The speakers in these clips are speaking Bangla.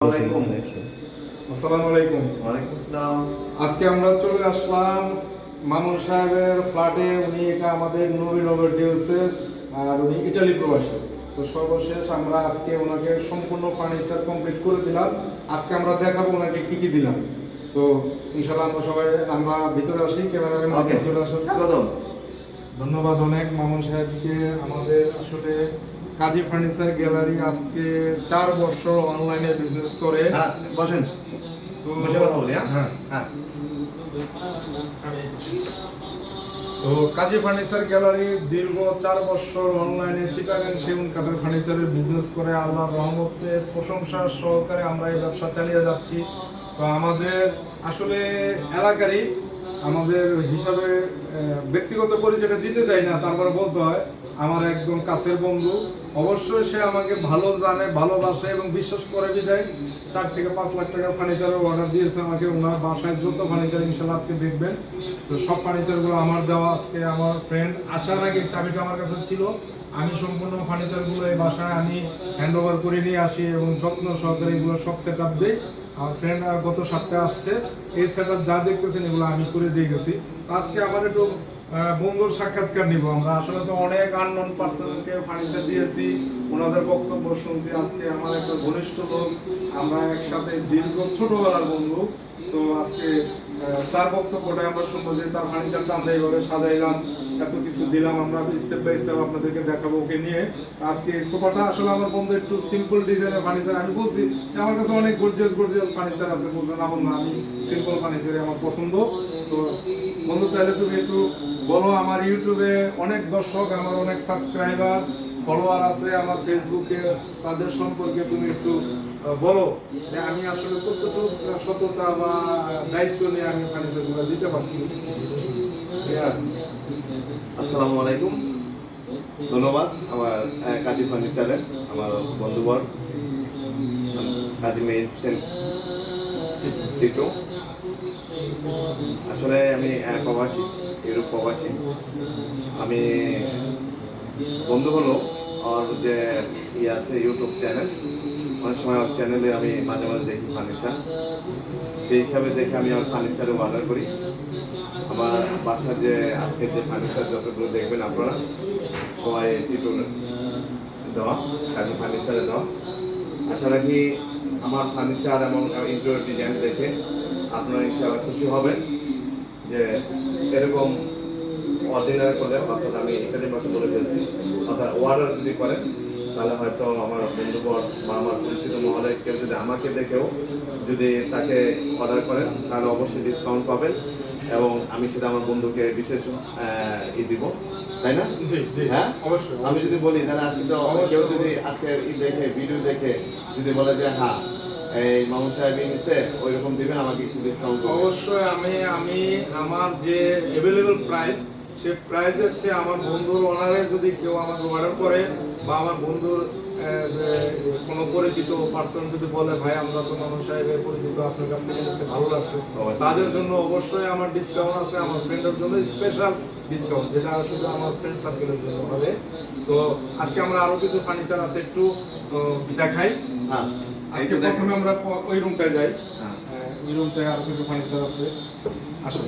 আসসালামু আলাইকুম। ওয়ালাইকুম আসসালাম। আজকে আমরা চলে আসলাম মামুন সাহেবের ফ্ল্যাটে। উনি এটা আমাদের নবীনগর ডিওসেস, আর উনি ইটালি প্রবাসী। তো সর্বশেষ আমরা আজকে ওনাকে সম্পূর্ণ ফার্নিচার কমপ্লিট করে দিলাম। আজকে আমরা দেখাবো ওনাকে কি কি দিলাম। তো ইনশাআল্লাহ আমরা ভিতরে আসি, ক্যামেরাম্যান চলে আসেন। স্বাগতম। ধন্যবাদ অনেক মামুন সাহেবকে। আমাদের আসলে কাজী ফার্নিচার গ্যালারি আজকে 4 বছর অনলাইনে বিজনেস করে। হ্যাঁ, বসেন। তো বসে কথা বলি। হ্যাঁ। হ্যাঁ। তো কাজী ফার্নিচার গ্যালারি দীর্ঘ 4 বছর অনলাইনে চিটাগাং সেগুন কাঠের ফার্নিচারের বিজনেস করে আল্লাহর রহমতে প্রশংসা সহকারে আমরা এই ব্যবসা চালিয়ে যাচ্ছি। তো আমাদের আসলে এলাকারই আমাদের হিসাবে ব্যক্তিগত পরিচয়টা দিতে চাই না, তারপরে বলতে হয় আমার একদম কাছের বন্ধু। অবশ্যই সে আমাকে ভালো জানে, ভালোবাসে এবং বিশ্বাস করে বিদায় 4 থেকে 5 লাখ টাকার ফার্নিচারের অর্ডার দিয়েছে আমাকে। ওনার বাসায় যত ফার্নিচার ইনশাল্লাহ আজকে দেখবেন। তো সব ফার্নিচারগুলো আমার দেওয়া। আজকে আমার ফ্রেন্ড আসার আগে চাবিটা আমার কাছে ছিল। আমি সম্পূর্ণ ফার্নিচারগুলো এই বাসায় আমি হ্যান্ড ওভার করে নিয়ে আসি এবং যত্ন সহকারে এগুলো সব সেট আপ দিই। আমার ফ্রেন্ড গত সপ্তাহে আসছে, এই সেট আপ যা দেখতেছেন এগুলো আমি করে দিয়ে গেছি। আজকে আমার একটু বন্ধুর সাক্ষাৎকার নিব আমরা। আসলে তো অনেক আননোন পার্সনকে ফার্নিচার দিয়েছি, ওনাদের বক্তব্য শুনছি। আজকে আমার একটা ঘনিষ্ঠ লোক, আমরা একসাথে দীর্ঘ ছোটবেলার বন্ধু। তো আজকে তার বক্তব্যটা আমরা শুনবো যে তার ফার্নিচারটা আমরা এইভাবে সাজাইলাম, এত কিছু দিলাম। আমরা স্টেপ বাই স্টেপ আপনাদেরকে দেখাবো ওকে নিয়ে। আজকে এই সোফাটা আসলে আমার বন্ধু একটু সিম্পল ডিজাইনের ফার্নিচার। আমি বলছি যে আমার কাছে অনেক গর্জিয়াস ফার্নিচার আছে, বলছেন না বন্ধু আমি সিম্পল ফার্নিচারই আমার পছন্দ। তো বন্ধু তাহলে তুমি একটু বলো, আমার ইউটিউবে অনেক দর্শক, আমার অনেক সাবস্ক্রাইবার ফলোয়ার আছে, আমার ফেসবুকে, তাদের সম্পর্কে তুমি একটু বলো যে আমি আসলে কতটুকু সততা বা দায়িত্ব নিয়ে আমি ফার্নিচারগুলো দিতে পারছি। আসসালামু আলাইকুম। ধন্যবাদ আমার কাজী ফার্নিচারে আমার বন্ধুবর কাজী মেয়ে হোসেন টিটু। আসলে আমি প্রবাসী, ইউরোপ প্রবাসী। আমি বন্ধু হলো আর যে আছে ইউটিউব চ্যানেল, অনেক সময় ওর চ্যানেলে আমি মাঝে মাঝে দেখি ফার্নিচার। সেই হিসাবে দেখে আমি আমার ফার্নিচারে অর্ডার করি। আমার বাসার যে আজকে যে ফার্নিচার যতগুলো দেখবেন আপনারা সবাই টিটুর দেওয়া, কাজী ফার্নিচারে দেওয়া। আশা রাখি আমার ফার্নিচার এবং ইন্টেরিয়র ডিজাইন দেখে আপনারা ইনশাআল্লাহ খুশি হবেন যে এরকম অর্ডিনারি করলে, অর্থাৎ আমি ইটালি ভাষা বলে ফেলছি, অর্থাৎ অর্ডার যদি করেন তাহলে হয়তো আমার বন্ধুবর বা আমার পরিচিত মহলে কেউ যদি আমাকে দেখেও যদি তাকে অর্ডার করেন তাহলে অবশ্যই ডিসকাউন্ট পাবেন এবং আমি সেটা আমার বন্ধুকে বিশেষ দিব, তাই না? হ্যাঁ, অবশ্যই। আমি যদি বলি তাহলে আজকে তো কেউ যদি আজকে দেখে ভিডিও দেখে যদি বলে যে হ্যাঁ এই মামুন সাহেব নিচ্ছে, ওই রকম দিবেন, আমাকে কিছু ডিসকাউন্ট। অবশ্যই আমি আমার যে অ্যাভেলেবল প্রাইস, সে প্রাইসের চেয়ে আমার বন্ধুর অনারে যদি কেউ আমাকে অর্ডার করে বা আমার বন্ধুর কোনো পরিচিত পার্সন যদি বলে ভাই আমরা তো মামুন সাহেবের পরিচিত, আপনার কাছ থেকে নিতে ভালো লাগছে, তাদের জন্য অবশ্যই আমার ডিসকাউন্ট আছে। আমার ফ্রেন্ডের জন্য স্পেশাল ডিসকাউন্ট, যেটা শুধু আমার ফ্রেন্ড সার্কেলের জন্য হবে। তো আজকে আমরা আরো কিছু ফার্নিচার আছে একটু দেখাই। হ্যাঁ, আজকে প্রথমে আমরা ওই রুমটায় যাই। ওই রুমটায় আরো কিছু ফার্নিচার আছে, আসো।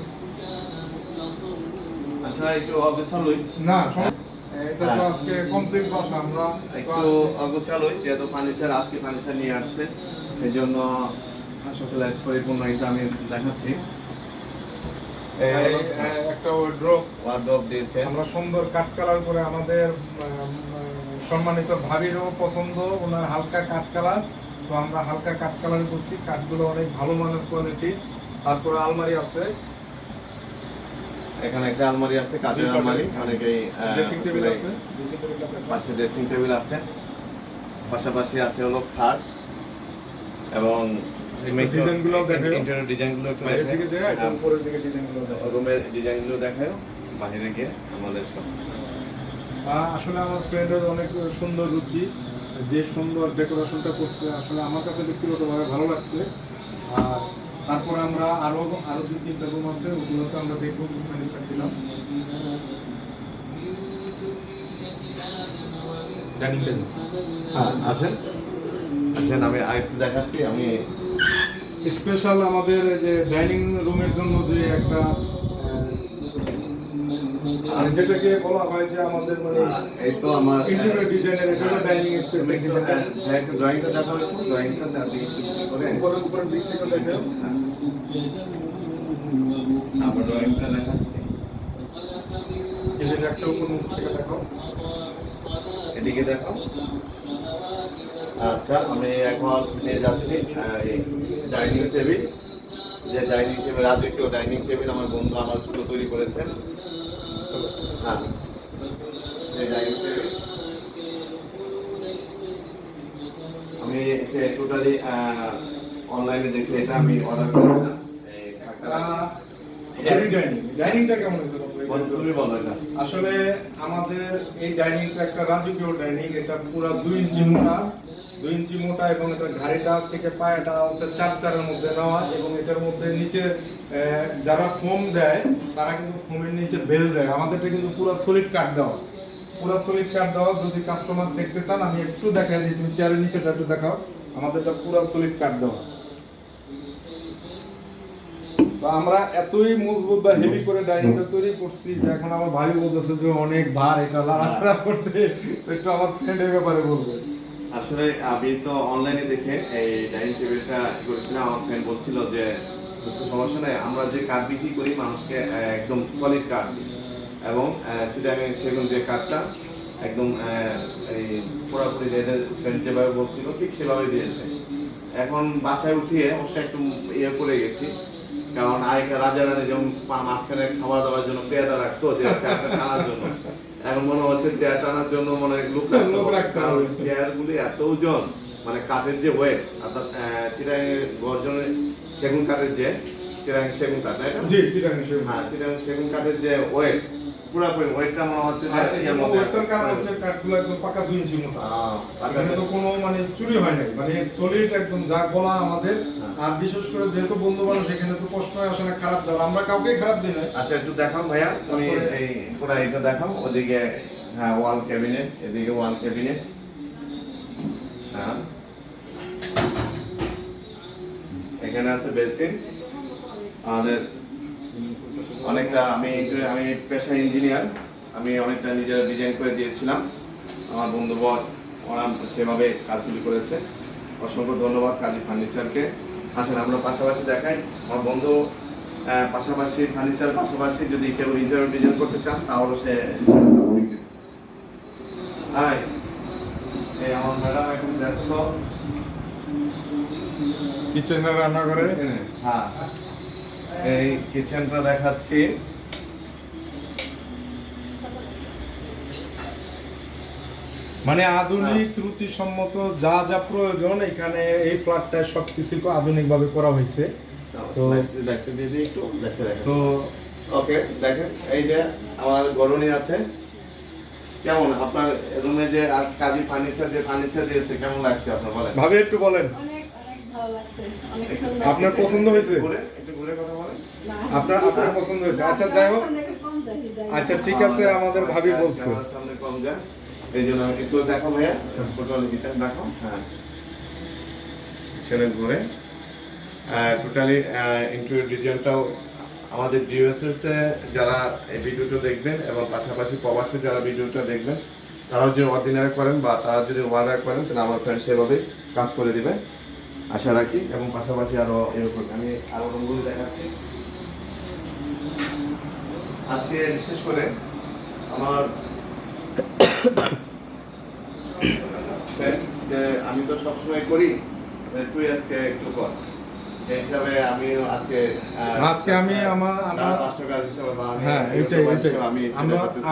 আচ্ছা, একটু অগোছালোই না, এটা তো আজকে কমপ্লিট বাসা। আমরা একটু অগোছালোই, যেহেতু ফার্নিচার আজকে ফার্নিচার নিয়ে আসছে, এই জন্য আসলে পরিপূর্ণ এটা আমি দেখাচ্ছি। একটা ওয়ার্ড্রপ দিয়েছে আমরা সুন্দর কাঠ কালার করে। আমাদের সম্মানিত ভাবিরও পছন্দ ওনার হালকা কাঠ কালার, তো আমরা হালকা কাঠ কালার করছি। কাঠগুলো অনেক ভালো মানের কোয়ালিটি। তারপরে আলমারি আছে, এখানে একটা আলমারি আছে, কাঠের আলমারি। অনেকেই ড্রেসিং টেবিল আছে, পাশে ড্রেসিং টেবিল আছে, পাশাপাশি আছে হলো খাট এবং ডিজাইনগুলো দেখায়, ইন্টেরিয়র ডিজাইনগুলো একটু বাইরের দিকে যায়, উপরের দিকে ডিজাইনগুলো দেখায়, রুমের ডিজাইনগুলো দেখায় বাইরে গিয়ে আমাদের সব। আসলে আমার ফ্রেন্ডের অনেক সুন্দর রুচি, যে সুন্দর ডেকোরেশনটা করছে আসলে আমার কাছে ব্যক্তিগতভাবে ভালো লাগছে। আর তারপরে আমরা আরো 2-3টা রুম আছে, ওগুলোতে আমরা দেখবো কি ফার্নিচার দিলাম। ডাইনিং টেবিল হ্যাঁ, আছেন। আসেন আমি আরেকটু দেখাচ্ছি। আমি স্পেশাল আমাদের এই যে ডাইনিং রুমের জন্য যে একটা মানে যেটাকে বলা হয় যে আমাদের মানে এই তো আমার ইন্টেরিয়র ডিজাইনের এটা হলো ডাইনিং স্পেস তুমি একটু ড্রয়িংটা দেখাও, একটু ড্রয়িংটা চারদিকে একটু করে উপরের দিক থেকে দেখেন। আমার ড্রয়িংটা দেখাচ্ছি। টেবিলের একটা উপর নিচ থেকে দেখো। এদিকে দেখো। আচ্ছা আমি এখন নিয়ে যাচ্ছি এই ডাইনিং টেবিল, যে ডাইনিং টেবিল রাজকীয় ডাইনিং টেবিল আমার বন্ধু আমার জন্য তৈরি করেছেন। হ্যাঁ, সেই ডাইনিং টেবিল আমি টোটালি অনলাইনে দেখে এটা আমি অর্ডার করেছিলাম। এই খাটটা হেভি ডাইনিং, ডাইনিংটা কেমন হয়েছে তুমি বলো এটা। আসলে আমাদের এই ডাইনিংটা একটা রাজকীয় ডাইনিং, এটা পুরো 2 ইঞ্চি মোটা, 2 ইঞ্চি মোটা এবং এটা ঘাড়িটা থেকে পায়াটা হচ্ছে 4-4 মধ্যে নেওয়া এবং এটার মধ্যে নিচে যারা ফোম দেয় তারা কিন্তু ফোমের নিচে বেল দেয়, আমাদেরটা কিন্তু পুরো সলিড কাট দেওয়া, পুরো সলিড কাট দেওয়া। যদি কাস্টমার দেখতে চান আমি একটু দেখাই দিই, তুমি চেয়ারের নিচেটা একটু দেখাও, আমাদেরটা পুরো সলিড কাট দেওয়া। তো আমরা এতই মজবুত বা হেভি করে ডাইনিংটা তৈরি করছি যে এখন আমার ভাই বলতেছে যে অনেক ভার এটা লাড়াচাড়া করতে, তো একটু আমার ফ্রেন্ডের ব্যাপারে বলবে। আসলে আমি তো অনলাইনে দেখে এই ডাইনিং টেবিলটা করেছিলাম। আমার ফ্রেন্ড বলছিল যে কিছু সমস্যা নেই, আমরা যে কাঠ বিক্রি করি মানুষকে একদম সলিড কাঠ দিই এবং চিটাগাং সেগুন যে কাঠটা একদম এই পুরোপুরি ফ্রেন্ড যেভাবে বলছিল ঠিক সেভাবে দিয়েছে। এখন বাসায় উঠিয়ে অবশ্যই একটু ইয়ে করে গেছি, কারণ আগেকার রাজা রানী যেমন মাঝখানে খাবার দাবার জন্য পেয়াদা রাখতো যে চেয়ারটা টানার জন্য, এখন মনে হচ্ছে চেয়ার টানার জন্য মনে লোক রাখতে হবে। চেয়ার গুলি এত ওজন, মানে কাঠের যে ওয়েট, অর্থাৎ চিটাগাং গর্জনের সেগুন কাঠের যে চিটাগাং সেগুন কাঠ, তাই না? জি চিটাগাং সেগুন। হ্যাঁ, চিটাগাং সেগুন কাঠের যে ওয়েট, পুরোপুরি ওয়েটটা মনে হচ্ছে যে এর মধ্যে আছে। ওয়েটার কারণ হচ্ছে কাঠগুলো একদম পাকা 2 ইঞ্চি মোটা, এখানে তো কোনো মানে চুরি হয় নাই, মানে সলিড একদম যা বলা আমাদের। আর বিশেষ করে যেহেতু বন্ধু মানুষ এখানে তো কষ্ট হয় আসলে খারাপ দেওয়া, আমরা কাউকে খারাপ দিই না। আচ্ছা একটু দেখাও ভাইয়া, তুমি এই পুরো এটা দেখাও। ওদিকে হ্যাঁ ওয়াল ক্যাবিনেট, এদিকে ওয়াল ক্যাবিনেট। হ্যাঁ, এখানে আছে বেসিন। আমাদের অনেকটা আমি পেশা ইঞ্জিনিয়ার, আমি অনেকটা নিজেরা ডিজাইন করে দিয়েছিলাম। আমার বন্ধুবর ওরা সেভাবে কাজগুলি করেছে। অসংখ্য ধন্যবাদ কাজী ফার্নিচারকে। আসেন আমরা পাশাপাশি দেখাই। আমার বন্ধু পাশাপাশি ফার্নিচার পাশাপাশি যদি কেউ ইন্টেরিয়র ডিজাইন করতে চান তাহলে সে সাপোর্ট দিবে। হাই, এই আমার ম্যাডাম এখন ব্যস্ত কিচেনে রান্না করে। হ্যাঁ, এই কিচেনটা দেখাচ্ছি। মানে আধুনিক রুচিসম্মত যা যা প্রয়োজন এখানে এই ফ্ল্যাটটায় সবকিছু আধুনিক ভাবে করা হয়েছে। তো দেখতে দিয়ে দিই একটু, দেখতে দেখেন। তো ওকে দেখেন, এই যে আমার গরনি আছে। কেমন আপনার রুমে যে আজ কাজী ফার্নিচার যে ফার্নিচার দিয়েছে কেমন লাগছে আপনার বলেন? ভাবে একটু বলেন, অনেক অনেক ভালো লাগছে, অনেক সুন্দর। আপনার পছন্দ হয়েছে? একটু ঘুরে কথা বলেন। আপনার পছন্দ হয়েছে? আচ্ছা যাই হোক, আচ্ছা ঠিক আছে, আমাদের ভাবি বলছে। আমার সামনে কম যায়, এই জন্য একটু দেখো ভাইয়া, টোটাল গিটা দেখো। হ্যাঁ, সেটা ঘুরে টোটালি ইন্টেরিয়র ডিজাইনটাও আমাদের ডিওএসএস এ যারা এই ভিডিওটা দেখবেন এবং পাশাপাশি প্রবাসে যারা ভিডিওটা দেখবেন তারাও যদি অর্ডিনারি করেন বা তারা যদি অর্ডার করেন তাহলে আমার ফ্রেন্ড সেভাবে কাজ করে দিবে আশা রাখি। এবং পাশাপাশি আরও এরকম আমি আরও রুমগুলি দেখাচ্ছি। আজকে বিশেষ করে আমার আমি তো সবসময় করি, তুই আজকে একটু কর, সেই হিসাবে আমি আজকে আমি আমার পাঁচশোকার হিসাবে বা হ্যাঁ এটাই আমি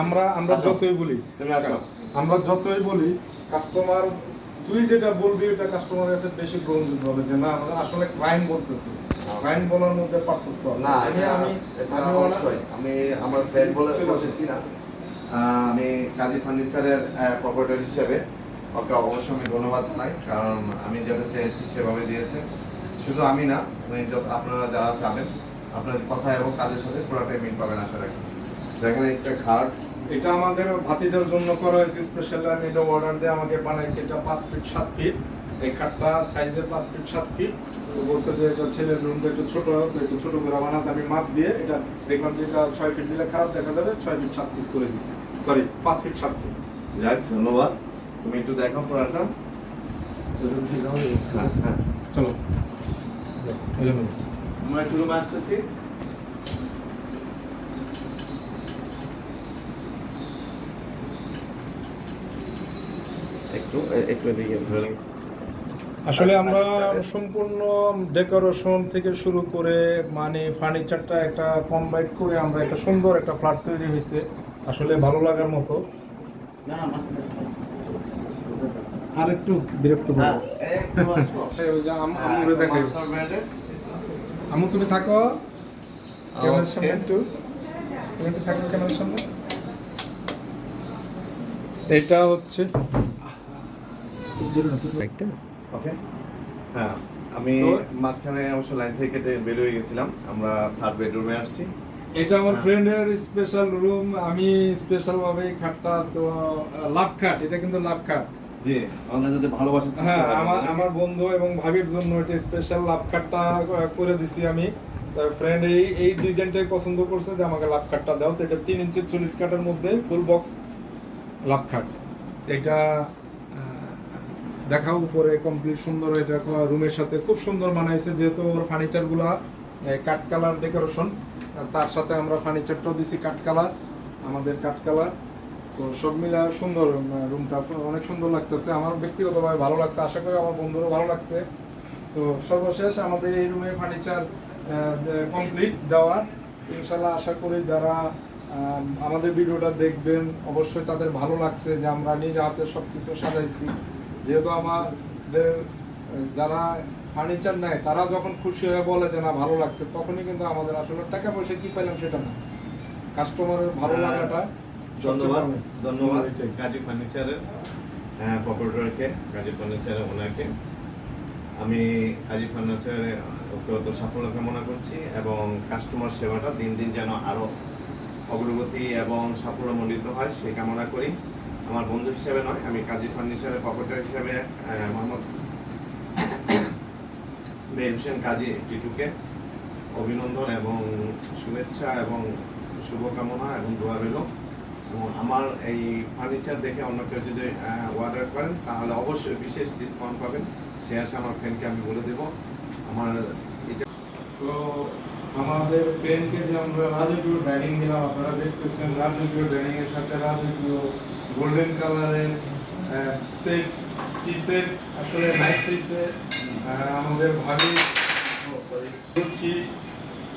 আমরা যতই বলি, তুমি আসো, আমরা যতই বলি কাস্টমার তুই যেটা বলবি ওটা কাস্টমারের কাছে বেশি গ্রহণযোগ্য হবে, যে না আমরা আসলে ক্রাইম বলতেছি, ক্রাইম বলার মধ্যে পার্থক্য আছে। না আমি অবশ্যই আমি আমার ফ্রেন্ড বলে বলতেছি না, আমি কাজী ফার্নিচারের প্রপার্টার হিসেবে ওকে অবশ্যই আমি ধন্যবাদ জানাই, কারণ আমি যেটা চেয়েছি সেভাবে দিয়েছে। শুধু আমি না, আপনারা যারা চাবেন আপনার কথা এবং কাজের সাথে পুরোটাই মিল পাবেন আশা রাখি। দেখেন একটা খাট, এটা আমাদের ভাতিজার জন্য করা হয়েছে স্পেশালি, আমি এটা অর্ডার দিয়ে আমাকে বানাইছে। এটা 5 ফিট 7 ফিট এই খাটটা সাইজে 5 ফিট 7 ফিট। তো বলছে যে এটা ছেলের রুমটা একটু ছোট, তো একটু ছোট করে বানাতে আমি মাপ দিয়ে এটা দেখলাম যে এটা 6 ফিট দিলে খারাপ দেখা যাবে, 6 ফিট 7 ফিট করে দিছি, সরি 5 ফিট 7 ফিট। যাক, ধন্যবাদ। তুমি একটু দেখো পুরাটা। হ্যাঁ, হ্যাঁ। চলো এই জন্য আমরা একটু রুমে আসতেছি। একটু একটু এদিকে ধরে। আসলে আমরা সম্পূর্ণ ডেকোরেশন থেকে শুরু করে মানে ফার্নিচারটা একটা কম্বাইন করে আমরা একটা সুন্দর একটা ফ্ল্যাট তৈরি হয়েছে, আসলে ভালো লাগার মতো। আর একটু বিরক্ত হ্যাঁ, করবো একটু আসো। ওই যে আমুরে দেখাই। মাস্টার বেডে। আমু তুমি থাকো ক্যামেরার Okay. সামনে একটু, তুমি একটু থাকো ক্যামেরার সামনে। এটা হচ্ছে ওকে। হ্যাঁ, আমি তো- মাঝখানে অবশ্য লাইন থেকে কেটে বের হয়ে গেছিলাম। আমরা 3rd বেডরুমে আসছি। এটা আমার ফ্রেন্ডের স্পেশাল রুম। আমি স্পেশাল ভাবে এই খাটটা তো লাভ খাট, এটা কিন্তু লাভ খাট। জি, আমাদের যাতে ভালোবাসা সৃষ্টি হ্যাঁ, হয়। আমার বন্ধু এবং ভাবির জন্য এটা স্পেশাল লাভ খাটটা করে দিছি আমি। ফ্রেন্ড এই ডিজাইনটাই পছন্দ করছে যে আমাকে লাভ খাটটা দাও। তো এটা 3 ইঞ্চি সলিড কাঠের মধ্যে ফুল বক্স লাভ খাট। এটা দেখাও উপরে কমপ্লিট সুন্দর, এটা রুমের সাথে খুব সুন্দর মানাইছে, যেহেতু ওর ফার্নিচারগুলা কাঠ কালার ডেকোরেশন, তার সাথে আমরা ফার্নিচারটাও দিছি কাঠ কালার, আমাদের কাঠ কালার। তো সব মিলা সুন্দর রুমটা অনেক সুন্দর লাগতেছে, আমার ব্যক্তিগতভাবে ভালো লাগছে, আশা করি আমার বন্ধুরও ভালো লাগছে। তো সর্বশেষ আমাদের এই রুমে ফার্নিচার কমপ্লিট দেওয়া। ইনশাল্লাহ আশা করি যারা আমাদের ভিডিওটা দেখবেন অবশ্যই তাদের ভালো লাগছে যে আমরা নিজ হাতে সব কিছু সাজাইছি। যেহেতু আমাদের যারা ফার্নিচার নেয় তারা যখন খুশি হয়ে বলে যে না ভালো লাগছে, তখনই কিন্তু আমাদের আসলে টাকা পয়সা কি পেলাম সেটা না, কাস্টমারের ভালো লাগাটা। ধন্যবাদ, ধন্যবাদ এটাই। কাজী ফার্নিচারের প্রপারেটরকে, কাজী ফার্নিচারের ওনাকে। আমি কাজী ফার্নিচারে অত্যন্ত সাফল্য কামনা করছি এবং কাস্টমার সেবাটা দিন দিন যেন আরও অগ্রগতি এবং সাফল্যমণ্ডিত হয় সেই কামনা করি। আমার বন্ধু হিসেবে নয়, আমি কাজী ফার্নিচারের প্রপারেটর হিসেবে মোহাম্মদ মেহের হোসেন কাজী টিটুকে অভিনন্দন এবং শুভেচ্ছা এবং শুভকামনা এবং দোয়া রইল। এবং আমার এই ফার্নিচার দেখে অন্য কেউ যদি অর্ডার করেন তাহলে অবশ্যই বিশেষ ডিসকাউন্ট পাবেন, সে আসে আমার ফ্রেন্ডকে আমি বলে দেবো। আমার এটা তো আমাদের ফ্রেন্ডকে যে আমরা রাজকীয় ডাইনিং দিলাম, আপনারা দেখতেছেন রাজকীয় ডাইনিং এর সাথে রাজকীয় গোল্ডেন কালারের সেট, টি সেট আসলে নাইস হয়েছে। আমাদের ভাবি সরি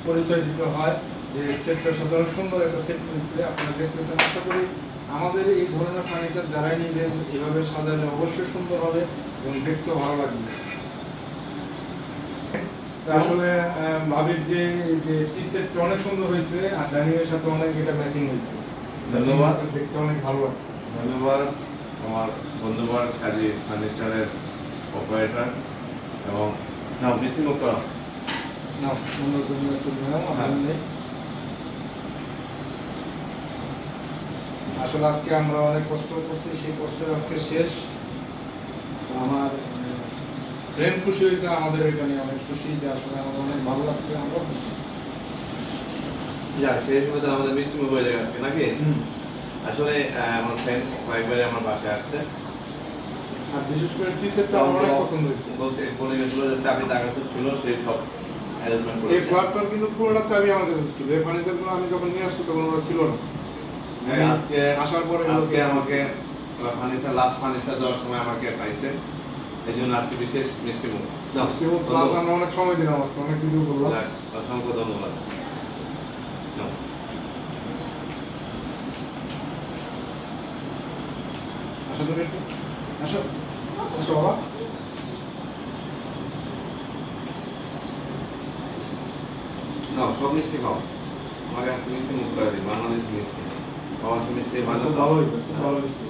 পরিচয় দিতে হয় যে সেটটা সাধারণ সুন্দর একটা সেট নিচ্ছে, আপনারা দেখতেছেন। আশা করি আমাদের এই ধরনের ফার্নিচার যারাই নিবেন এভাবে সাজালে অবশ্যই সুন্দর হবে এবং দেখতেও ভালো লাগবে। আসলে ভাবির যে টি সেটটা অনেক সুন্দর হয়েছে আর ডাইনিং এর সাথে অনেক এটা ম্যাচিং হয়েছে, ধন্যবাদ। দেখতে অনেক ভালো লাগছে। ধন্যবাদ আমার বন্ধুবার কাজী ফার্নিচারের অপারেটর এবং না মিষ্টিমুখ করা। না সুন্দর তুমি একটু নাও, আমার নেই। আসলে আজকে আমরা অনেক কষ্ট করছি, সেই কষ্টের আজকে শেষ। তো আমার ফ্রেন্ড খুশি হয়েছে, আমাদের এটা নিয়ে অনেক খুশি, যে আসলে আমার অনেক ভালো লাগছে, আমরা খুশি। যা সেই সময় তো আমাদের মিষ্টিমুখ হয়ে যাবে আজকে নাকি? আসলে আমার ফ্রেন্ড কয়েকবারে আমার বাসায় আসছে, আর বিশেষ করে টি সেটটা আমার অনেক পছন্দ হয়েছে। বলছে বলে গেছিল যে চাবি টাকা তো ছিল, সেই সব অ্যারেঞ্জমেন্ট এই করেছে। ফ্ল্যাটটার কিন্তু পুরোটা চাবি আমার কাছে ছিল, এই ফার্নিচারগুলো আমি যখন নিয়ে আসছি তখন ওরা ছিল না। আজকে আসার পরে আজকে আমাকে ফার্নিচার লাস্ট ফার্নিচার দেওয়ার সময় আমাকে পাইছে, এই জন্য আজকে বিশেষ মিষ্টিমুখ। নাও, প্লাস আমরা অনেক সময় দিলাম, আজকে অনেক ভিডিও করলাম। যাক, অসংখ্য ধন্যবাদ। নাও। আসো তুমি একটু আসো, আসো বাবা। নাও, সব মিষ্টি খাও। আমাকে আজকে মিষ্টি মুখ করে দিই, বাংলাদেশি মিষ্টি। প্রবাসী মিষ্টি ভালো খুব তো? ভালো হয়েছে, খুব ভালো হয়েছে।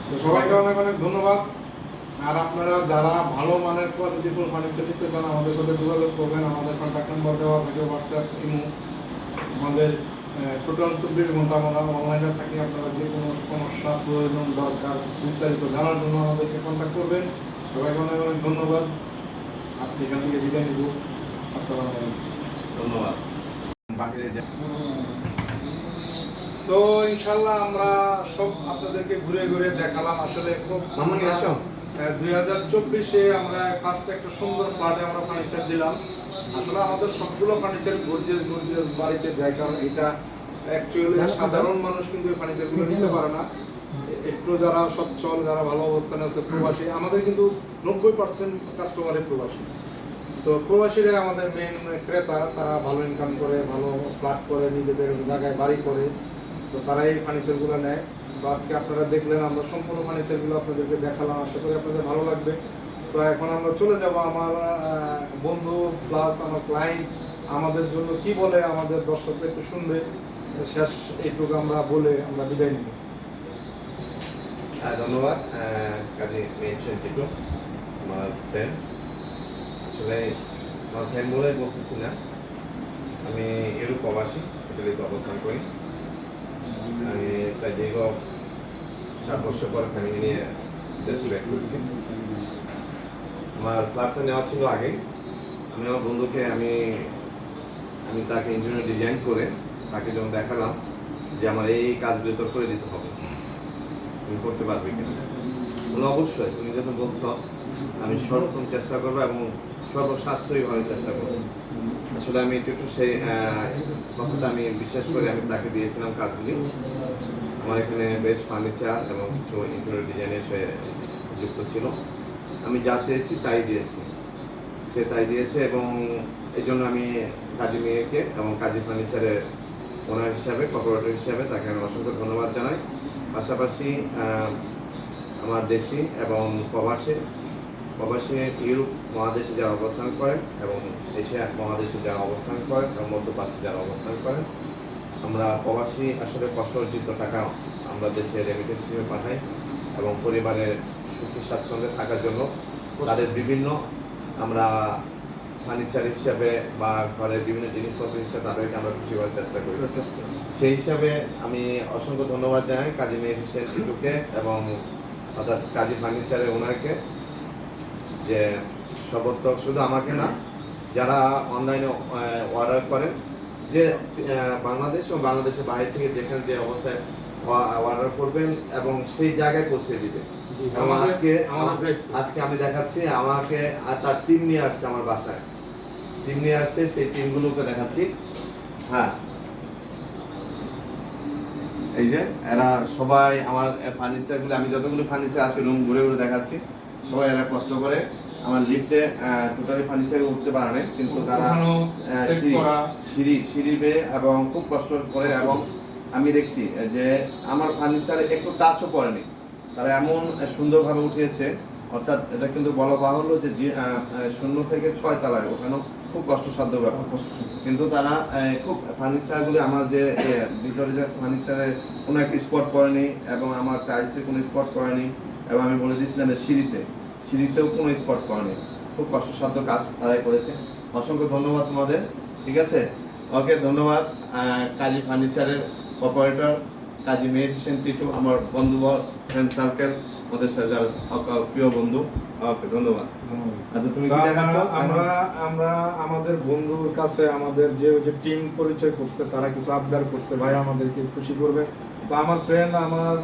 তো সবাইকে অনেক অনেক ধন্যবাদ। আর আপনারা যারা ভালো মানের কোয়ালিটিফুল ফার্নিচার নিতে চান আমাদের সাথে যোগাযোগ করবেন, আমাদের কন্ট্যাক্ট নাম্বার দেওয়া, ভিডিও হোয়াটসঅ্যাপ, ইমো, আমাদের টোটাল 24 ঘন্টা আমরা অনলাইনে থাকি। আপনারা যে কোনো সমস্যা, প্রয়োজন, দরকার বিস্তারিত জানার জন্য আমাদেরকে কন্ট্যাক্ট করবেন। সবাইকে অনেক অনেক ধন্যবাদ। আজকে এখান থেকে বিদায় নিব। আসসালামু আলাইকুম। ধন্যবাদ। বাহিরে যা তো ইনশাল্লাহ আমরা সব আপনাদেরকে ঘুরে ঘুরে দেখালাম। আসলে খুব মামুনি আসো। 2024-এ আমরা ফার্স্ট একটা সুন্দর ফ্ল্যাটে আমরা ফার্নিচার দিলাম। আসলে আমাদের সবগুলো ফার্নিচার গর্জিয়াস বাড়িতে যায়, কারণ এটা অ্যাকচুয়ালি সাধারণ মানুষ কিন্তু এই ফার্নিচারগুলো নিতে পারে না। একটু যারা সচ্ছল, যারা ভালো অবস্থানে আছে, প্রবাসী, আমাদের কিন্তু 90% কাস্টমারই প্রবাসী। তো প্রবাসীরা আমাদের মেন ক্রেতা, তারা ভালো ইনকাম করে, ভালো ফ্ল্যাট করে, নিজেদের জায়গায় বাড়ি করে, তো তারা এই ফার্নিচারগুলো নেয়। তো আজকে আপনারা দেখলেন, আমরা সম্পূর্ণ ফার্নিচারগুলো আপনাদেরকে দেখালাম। আশা করি আপনাদের ভালো লাগবে। তো এখন আমরা চলে যাব। আমার বন্ধু প্লাস আমার ক্লায়েন্ট আমাদের জন্য কি বলে আমাদের দর্শকরা একটু শুনবে। শেষ এইটুকু আমরা বলে আমরা বিদায় নিব। ধন্যবাদ কাজী মেনশন টিটু, আমার ফ্রেন্ড। আসলে আমার ফ্রেন্ড বলে বলতেছি না, আমি এরূপ প্রবাসী, ইটালিতে অবস্থান করি। আমি প্রায় দীর্ঘ 7 বছর পর ফ্যামিলি নিয়ে দেশে ব্যাক করছি। আমার ফ্ল্যাটটা নেওয়া ছিল আগে। আমি আমার বন্ধুকে আমি তাকে ইঞ্জিনিয়ার ডিজাইন করে তাকে যখন দেখালাম যে আমার এই কাজগুলো তোর করে দিতে হবে, তুমি করতে পারবে কিনা, বলে অবশ্যই, তুমি যখন বলছো আমি সর্বোত্তম চেষ্টা করবো এবং সর্বসাশ্রয়ীভাবে চেষ্টা করবো। আসলে আমি একটু সেই কথাটা আমি বিশ্বাস করে আমি তাকে দিয়েছিলাম কাজগুলি। আমার এখানে বেশ ফার্নিচার এবং কিছু ইন্টেরিয়র ডিজাইনের সে যুক্ত ছিল। আমি যা চেয়েছি তাই দিয়েছি, সে তাই দিয়েছে। এবং এই জন্য আমি কাজী মেয়েকে এবং কাজী ফার্নিচারের ওনার হিসাবে, কর্পোরেটর হিসাবে তাকে আমি অসংখ্য ধন্যবাদ জানাই। পাশাপাশি আমার দেশি এবং প্রবাসী ইউরোপ মহাদেশে যারা অবস্থান করেন এবং এশিয়া মহাদেশে যারা অবস্থান করেন এবং মধ্যপ্রাচ্যে যারা অবস্থান করেন, আমরা প্রবাসী আসলে কষ্ট অর্জিত টাকা আমরা দেশে রেমিটেন্স হিসেবে পাঠাই এবং পরিবারের সুখী স্বাচ্ছন্দ্যে থাকার জন্য তাদের বিভিন্ন আমরা ফার্নিচার হিসাবে বা ঘরের বিভিন্ন জিনিসপত্র হিসাবে তাদেরকে আমরা খুশি করার চেষ্টা করি। সেই হিসাবে আমি অসংখ্য ধন্যবাদ জানাই কাজী মেয়ে হোসেন টিটুকে এবং অর্থাৎ কাজী ফার্নিচারের ওনারকে, যে সর্বোত্তম শুধু আমাকে না, যারা অনলাইনে অর্ডার করেন, যে বাংলাদেশ এবং বাংলাদেশের বাইরে থেকে যেখানে যে অবস্থায় অর্ডার করবেন এবং সেই জায়গায় পৌঁছে দিবে। এবং আজকে আমি দেখাচ্ছি, আমাকে তার টিম নিয়ে আসছে আমার বাসায়, টিম নিয়ে আসছে, সেই টিমগুলোকে দেখাচ্ছি। হ্যাঁ, এই যে এরা সবাই আমার ফার্নিচারগুলো, আমি যতগুলো ফার্নিচার আজকে রুম ঘুরে ঘুরে দেখাচ্ছি, সবাই এরা কষ্ট করে আমার লিফটে টোটালি ফার্নিচারে উঠতে পারে না, কিন্তু তারা সিঁড়ি বেয়ে এবং খুব কষ্ট করে। এবং আমি দেখছি যে আমার ফার্নিচারে একটু টাচও পড়েনি, তারা এমন সুন্দরভাবে উঠিয়েছে। অর্থাৎ এটা কিন্তু বলা বাহুল্য যে 0 থেকে 6 তলায় ওখানেও খুব কষ্টসাধ্য ব্যাপার, কিন্তু তারা খুব ফার্নিচারগুলি আমার যে ভিতরে যে ফার্নিচারে কোনো একটা স্পট পড়েনি এবং আমার টাইলসে কোনো স্পট পড়েনি, এবং আমি বলে দিয়েছিলাম সিঁড়িতেও কোনো স্পট পড়েনি। খুব কষ্টসাধ্য কাজ তারাই করেছে। অসংখ্য ধন্যবাদ তোমাদের। ঠিক আছে, ওকে, ধন্যবাদ কাজী ফার্নিচারের অপারেটর কাজী মেহের হোসেন টিটু, আমার বন্ধু ফ্রেন্ড সার্কেল, ওদের সাথে প্রিয় বন্ধু। ওকে, ধন্যবাদ। আচ্ছা, তুমি কি দেখাচ্ছ? আমরা আমাদের বন্ধুর কাছে আমাদের যে টিম পরিচয় করছে, তারা কিছু আবদার করছে, ভাই আমাদেরকে খুশি করবে। তো আমার ফ্রেন্ড, আমার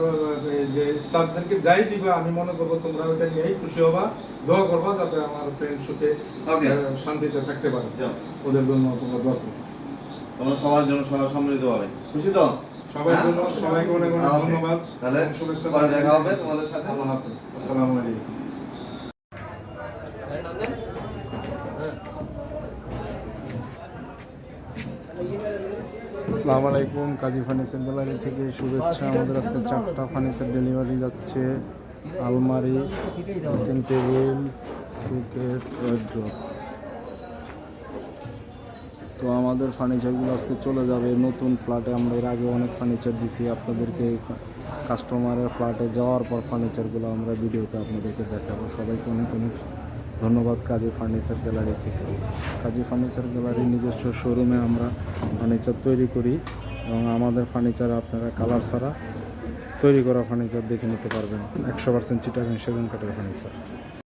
যে স্টাফদেরকে যাই দিবে, আমি মনে করবো তোমরা ওইটা নিয়েই খুশি হবা, দোয়া করবা যাতে আমার ফ্রেন্ড সুখে শান্তিতে থাকতে পারে। ওদের জন্য তোমরা দোয়া করো। তোমরা সবার জন্য সবার সম্মিলিত হবে। খুশি তো? সবার জন্য সবাইকে অনেক অনেক ধন্যবাদ। তাহলে শুভেচ্ছা, পরে দেখা হবে তোমাদের সাথে। আল্লাহ হাফেজ। আসসালামু আলাইকুম। আসসালামু আলাইকুম। কাজী ফার্নিচার গ্যালারি থেকে শুভেচ্ছা। আমাদের আজকে 4টা ফার্নিচার ডেলিভারি যাচ্ছে। আলমারি, ড্রেসিং টেবিল, সুকেস, ওয়ার্ড্রপ। তো আমাদের ফার্নিচারগুলো আজকে চলে যাবে নতুন ফ্ল্যাটে। আমরা এর আগে অনেক ফার্নিচার দিছি আপনাদেরকে। কাস্টমারের ফ্ল্যাটে যাওয়ার পর ফার্নিচারগুলো আমরা ভিডিওতে আপনাদেরকে দেখাবো। সবাইকে অনেক অনেক ধন্যবাদ কাজী ফার্নিচার গ্যালারি থেকে। কাজী ফার্নিচার গ্যালারির নিজস্ব শোরুমে আমরা ফার্নিচার তৈরি করি এবং আমাদের ফার্নিচার আপনারা কালার ছাড়া তৈরি করা ফার্নিচার দেখে নিতে পারবেন। 100% চিটাগাং সেগুন কাঠের ফার্নিচার।